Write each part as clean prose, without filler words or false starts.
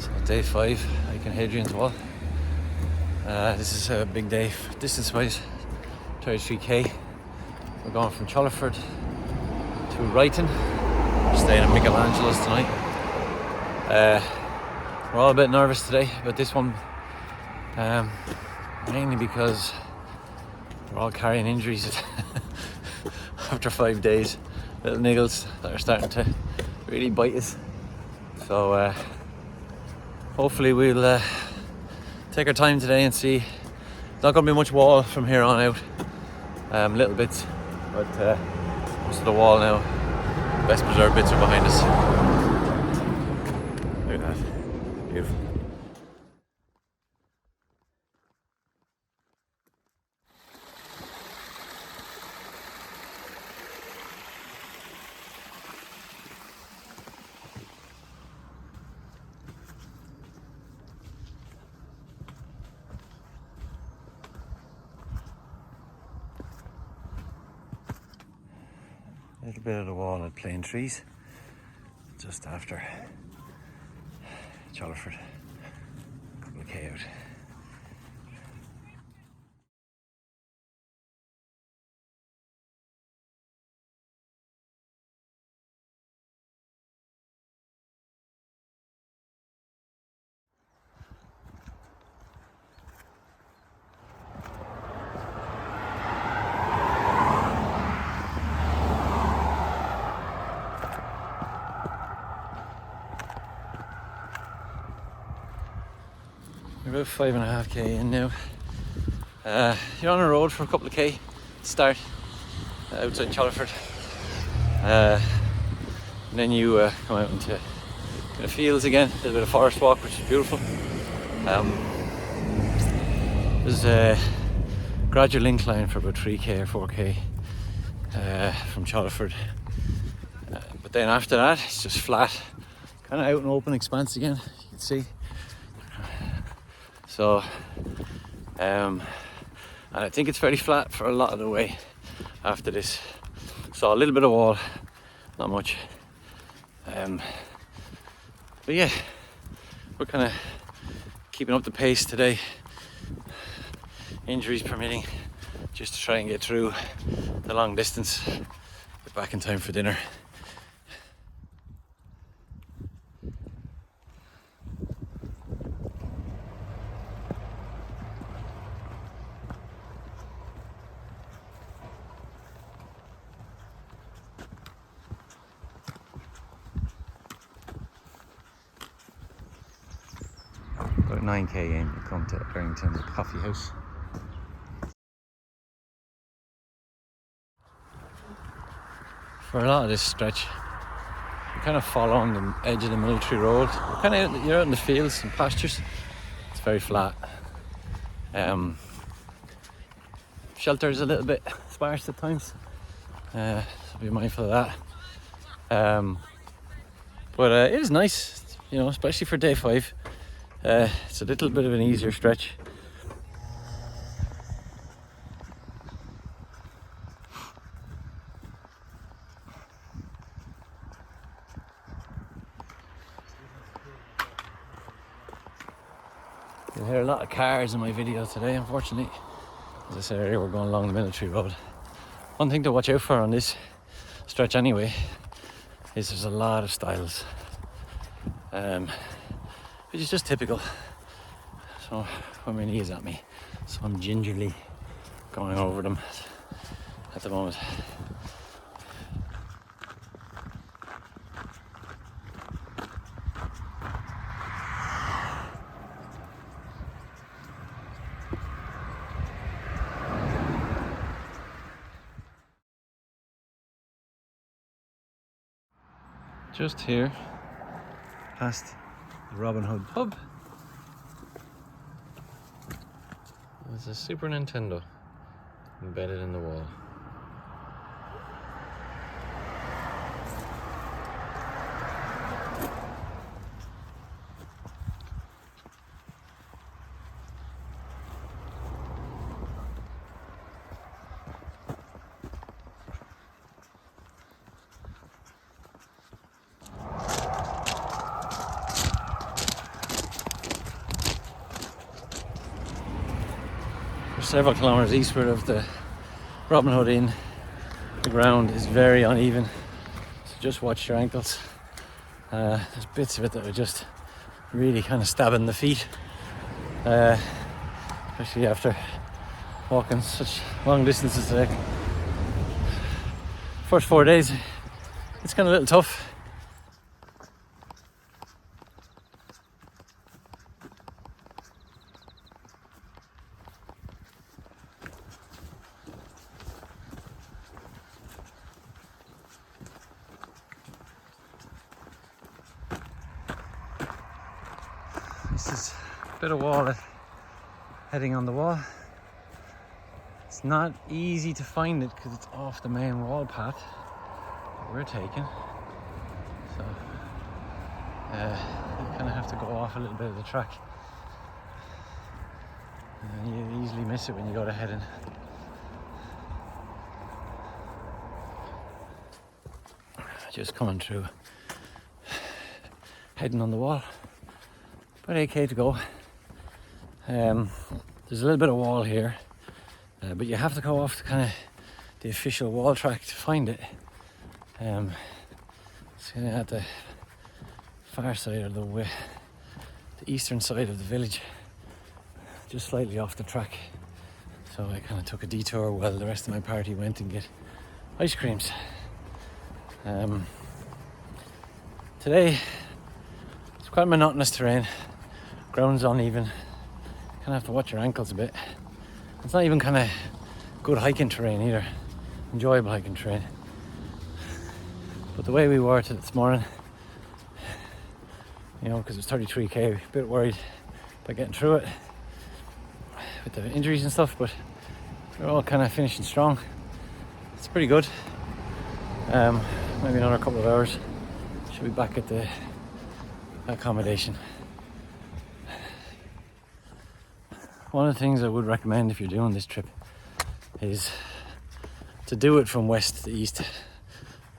So day 5, hiking Hadrians wall. This is a big day distance-wise, 33k. We're going from Chollerford to Ryton. We're staying at Michelangelo's tonight. We're all a bit nervous today about this one, mainly because we're all carrying injuries after 5 days. Little niggles that are starting to really bite us. So hopefully we'll take our time today and see. Not going to be much wall from here on out. Little bits, but most of the wall now, best preserved bits are behind us. Look at that, beautiful. A little bit of the wall at Plain Trees, just after Chollerford, a couple of K out. We're about 5.5k in now. You're on a road for a couple of k to start outside Chollerford. And then you come out into the fields again, a little bit of forest walk, which is beautiful. There's a gradual incline for about 3k or 4k from Chollerford. But then after that, it's just flat, kind of out and open expanse again, you can see. So, and I think it's very flat for a lot of the way after this. So a little bit of wall, not much. But yeah, we're kind of keeping up the pace today, injuries permitting, just to try and get through the long distance, get back in time for dinner. About 9k in, you come to Ryton Coffee House. For a lot of this stretch, you kind of follow on the edge of the military road. You're out in the fields and pastures. It's very flat. Shelter is a little bit sparse at times, so be mindful of that. But it is nice, you know, especially for day 5. It's a little bit of an easier stretch. You'll hear a lot of cars in my video today, unfortunately. As I said earlier, we're going along the military road. One thing to watch out for on this stretch anyway is there's a lot of stiles, which is just typical. So when my knee is at me, so I'm gingerly going over them at the moment. Just here, past the Robin Hood pub, there's a Super Nintendo embedded in the wall. several kilometres eastward of the Robin Hood Inn. The ground is very uneven, so just watch your ankles. There's bits of it that are just really kind of stabbing the feet, especially after walking such long distances today. First 4 days, it's kind of a little tough. This is a bit of wall heading on the wall. It's not easy to find it because it's off the main wall path that we're taking. So you kind of have to go off a little bit of the track. And you easily miss it when you go to heading. Just coming through, heading on the wall. About 8k to go. There's a little bit of wall here, but you have to go off to kind of the official wall track to find it. It's kind of at the far side of the eastern side of the village, just slightly off the track. So I kind of took a detour while the rest of my party went and get ice creams. Today it's quite monotonous terrain. Ground's uneven. Kind of have to watch your ankles a bit. It's not even kind of good hiking terrain either. Enjoyable hiking terrain. But the way we were to this morning, you know, because it was 33k, a bit worried about getting through it with the injuries and stuff, but we're all kind of finishing strong. It's pretty good. Maybe another couple of hours. Should be back at the accommodation. One of the things I would recommend if you're doing this trip is to do it from west to east.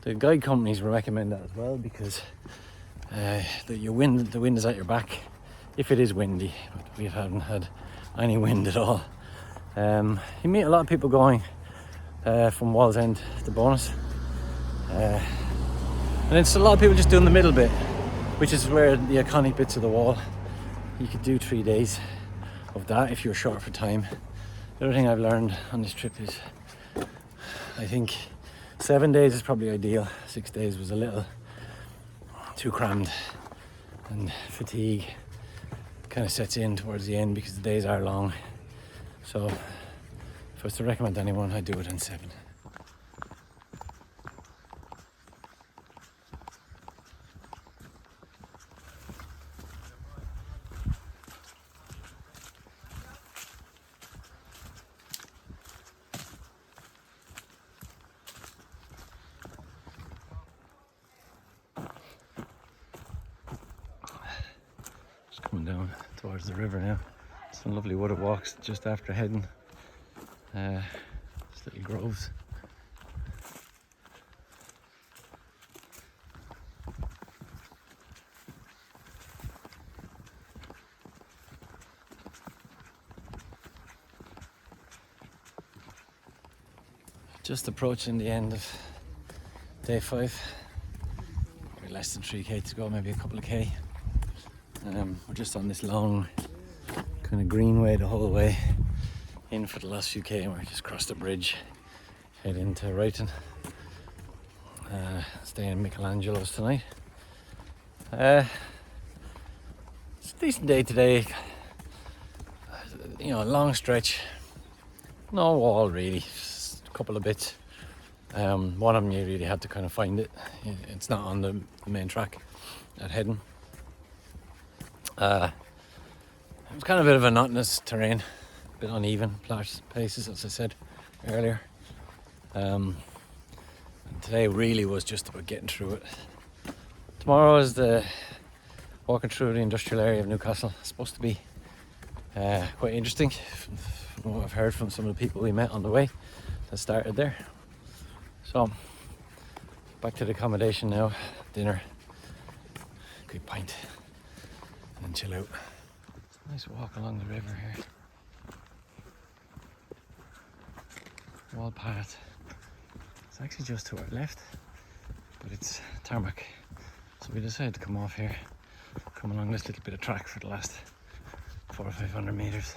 The guide companies will recommend that as well, because the wind is at your back if it is windy, but we haven't had any wind at all. You meet a lot of people going from Wall's End to Bonus, and it's a lot of people just doing the middle bit, which is where the iconic bits of the wall. You could do 3 days of that if you're short for time. The other thing I've learned on this trip is I think 7 days is probably ideal. 6 days was a little too crammed, and fatigue kind of sets in towards the end because the days are long. So if I was to recommend anyone, I'd do it in 7. Coming down towards the river now. Some lovely wooded walks just after heading. Just little groves. Just approaching the end of day 5. We're less than 3k to go, maybe a couple of k. We're just on this long kind of greenway the whole way in for the last few k, and we're just crossed the bridge, head into Ryton. Staying in Michelangelo's tonight. It's a decent day today. You know, a long stretch. No wall really, just a couple of bits. One of them you really had to kind of find it. It's not on the main track at heading. It was kind of a bit of a monotonous terrain, a bit uneven places, as I said earlier. And today really was just about getting through it. Tomorrow is the walking through the industrial area of Newcastle. It's supposed to be quite interesting, from what I've heard from some of the people we met on the way that started there. So back to the accommodation now, dinner, quick pint, and chill out. It's a nice walk along the river here. wall path. It's actually just to our left, but it's tarmac. So we decided to come off here, come along this little bit of track for the last 400 or 500 meters.